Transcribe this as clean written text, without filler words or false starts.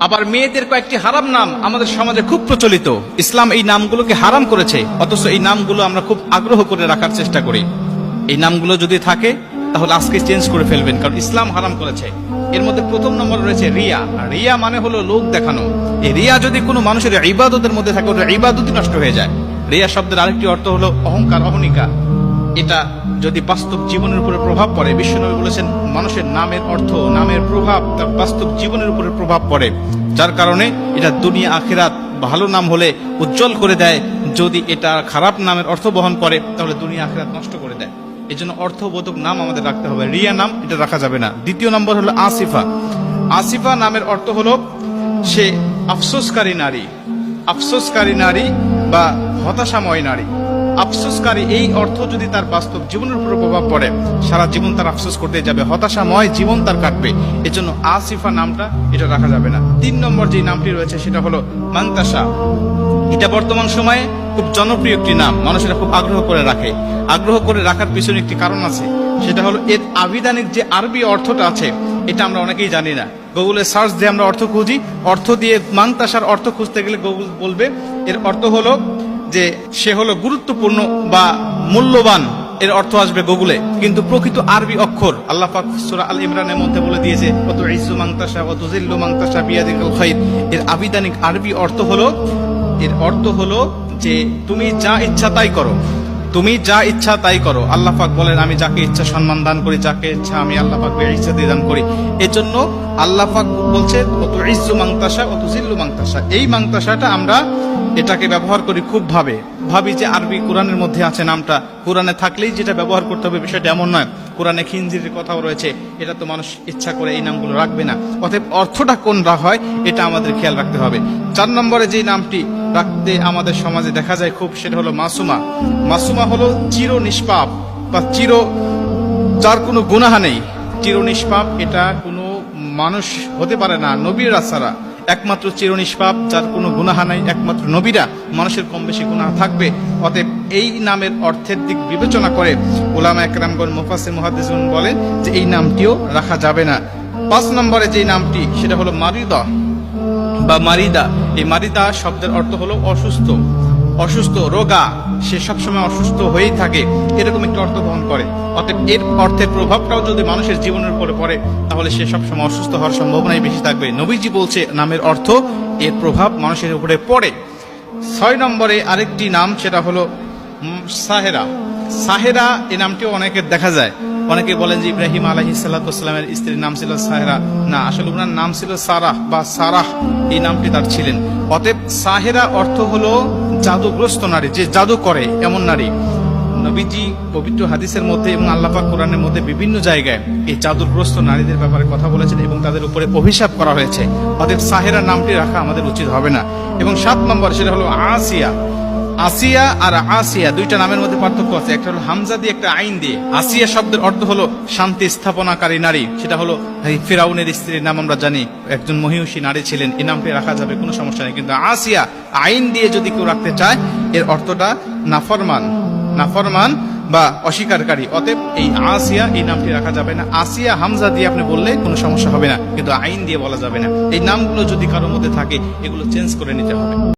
আবার মেয়েদের কয়েকটি হারাম নাম আমাদের সমাজে খুব প্রচলিত। ইসলাম এই নামগুলোকে হারাম করেছে, অথচ এই নামগুলো আমরা খুব আগ্রহ করে রাখার চেষ্টা করি। এই নামগুলো যদি থাকে তাহলে আজকে চেঞ্জ করে ফেলবেন, কারণ ইসলাম হারাম করেছে। এর মধ্যে প্রথম নম্বর রয়েছে রিয়া। রিয়া মানে হলো লোক দেখানো। এই রিয়া যদি কোনো মানুষের ইবাদতের মধ্যে থাকে, ওটা ইবাদতই নষ্ট হয়ে যায়। রিয়া শব্দের আরেকটি অর্থ হলো অহংকার, অহনিকা। এটা যদি বাস্তব জীবনের উপরে প্রভাব পড়ে, বিশ্বনবী বলেছেন মানুষের নামের অর্থ, নামের প্রভাব তার বাস্তব জীবনের উপরে প্রভাব পড়ে, যার কারণে এটা দুনিয়া আখিরাত ভালো নাম হলে উজ্জ্বল করে দেয়, যদি এটা খারাপ নামের অর্থ বহন করে তাহলে দুনিয়া আখিরাত নষ্ট করে দেয়। এই জন্য অর্থবোধক নাম আমাদের রাখতে হবে। রিয়া নাম এটা রাখা যাবে না। দ্বিতীয় নম্বর হলো আসিফা। আসিফা নামের অর্থ হলো সে আফসোসকারী নারী। আফসোসকারী নারী বা হতাশাময় নারী। আফসোসকারী এই অর্থ যদি তার বাস্তব জীবনের উপর প্রভাব পড়ে, সারা জীবন তার আফসোস করতে যাবে, হতাশাময় জীবন তার কাটবে। এজন্য আসিফা নামটা এটা রাখা যাবে না। 3 নম্বর যে নামটি রয়েছে সেটা হলো মান্তাসা। এটা বর্তমান সময়ে খুব জনপ্রিয় একটি নাম, মানুষেরা খুব আগ্রহ করে রাখে। আগ্রহ করে রাখার পিছনে একটি কারণ আছে, সেটা হলো এর আবিধানিক যে আরবি অর্থটা আছে এটা আমরা অনেকেই জানি না। গুগলে সার্চ দিয়ে আমরা অর্থ খুঁজি, অর্থ দিয়ে মান্তাসার অর্থ খুঁজতে গেলে গুগল বলবে এর অর্থ হলো যে সে হলো গুরুত্বপূর্ণ বা মূল্যবান, এর অর্থ আসবে গুগলে। কিন্তু প্রকৃত আরবি অক্ষর আল্লাহ পাক সূরা আল ইমরানের মধ্যে বলে দিয়েছে কত ইজ্জু মান্তাসা ওয়া তুযিল্লু মান্তাসা বিয়াদিকাল খায়র। এর আবিধানিক আরবি অর্থ হলো, এর অর্থ হলো যে তুমি যা ইচ্ছা তাই করো, তুমি যা ইচ্ছা তাই করো। আল্লাহ পাক বলেন আমি যাকে ইচ্ছা সম্মান দান করি, যাকে ইচ্ছা আমি আল্লাহ পাক ইচ্ছা দিয়ে দান করি। এজন্য আল্লাহ পাক বলছে কত ইজ্জু মান্তাসা ওয়া তুযিল্লু মান্তাসা। এই মান্তাসাটা আমরা এটাকে ব্যবহার করি খুব ভাবি যে আরবি কোরআনের মধ্যে আছে নামটা, কোরআনে থাকলেই যেটা ব্যবহার করতে হবে বিষয়টা এমন নয়। কোরআনে খিনজিরের কথাও রয়েছে, এটা তো মানুষ ইচ্ছা করে এই নামগুলো রাখবে না। অতএব অর্থটা কোনটা হয় এটা আমাদের খেয়াল রাখতে হবে। 4 নম্বরে যে নামটি রাখতে আমাদের সমাজে দেখা যায় খুব, সেটা হলো মাসুমা। মাসুমা হলো চির নিষ্পাপ বা যার কোনো গুনাহ নেই, চির নিষ্পাপ। এটা কোনো মানুষ হতে পারে না, নবীরা ছাড়া। একমাত্র চির নিষ্পাপ, যার কোনো গুনাহ নাই, একমাত্র নবীরা। মানুষের কম বেশি গুনাহ থাকবে। অতএব এই নামের অর্থের দিক বিবেচনা করে উলামা একরামগণ, মুফাসসির, মুহাদ্দিসগণ বলেন যে এই নামটিও রাখা যাবে না। 5 নম্বরে যে নামটি সেটা হলো মারিদা বা মারিদা। এই মারিদা শব্দের অর্থ হলো অসুস্থ, অসুস্থ, রোগা। সে সবসময় অসুস্থ হয়েই থাকে, এরকম একটি অর্থ বহন করে। অতএব এর অর্থের প্রভাবটাও যদি মানুষের জীবনের উপরে পড়ে তাহলে সে সবসময় অসুস্থ হওয়ার সম্ভাবনাই বেশি থাকবে। নবীজি বলছে নামের অর্থ, এর প্রভাব মানুষের উপরে পড়ে। 6 নম্বরে আরেকটি নাম সেটা হলো সাহেরা। সাহেরা এই নামটিও অনেকের দেখা যায়। অনেকে বলেন যে ইব্রাহিম আলাইহিস সালাতু ওয়াস সালামের স্ত্রীর নাম ছিল সাহেরা। না, আসলে ওনার নাম ছিল সারাহ বা সারাহ, এই নামটি তার ছিলেন। অতএব সাহেরা অর্থ হলো জাদুগ্রস্ত নারী, যে জাদু করে এমন নারী। নবীজি পবিত্র হাদিসের মধ্যে এবং আল্লাহ পাক কোরআনের মধ্যে বিভিন্ন জায়গায় এই জাদুগ্রস্ত নারীদের ব্যাপারে কথা বলেছেন এবং তাদের উপরে অভিশাপ করা হয়েছে। অতএব সাহেরা নামটি রাখা আমাদের উচিত হবে না। এবং 7 নম্বর সেটা হলো আসিয়া। আসিয়া আর আসিয়া দুইটা নামের মধ্যে পার্থক্য আছে, একটা হলো হামজা দিয়ে, একটা আইন দিয়ে। আসিয়া শব্দের অর্থ হলো শান্তি স্থাপনাকারী নারী। সেটা হলো ফিরাউনের স্ত্রীর নাম আমরা জানি, একজন মহিষী নারী ছিলেন। এই নামটি রাখা যাবে, কোনো সমস্যা নেই। কিন্তু আসিয়া আইন দিয়ে যদি কেউ রাখতে চায় এর অর্থটা নাফরমান, নাফরমান বা অস্বীকারী। অতএব এই আসিয়া এই নামটি রাখা যাবে না। আসিয়া হামজা দিয়ে আপনি বললে কোনো সমস্যা হবে না, কিন্তু আইন দিয়ে বলা যাবে না। এই নামগুলো যদি কারোর মধ্যে থাকে এগুলো চেঞ্জ করে নিতে হবে।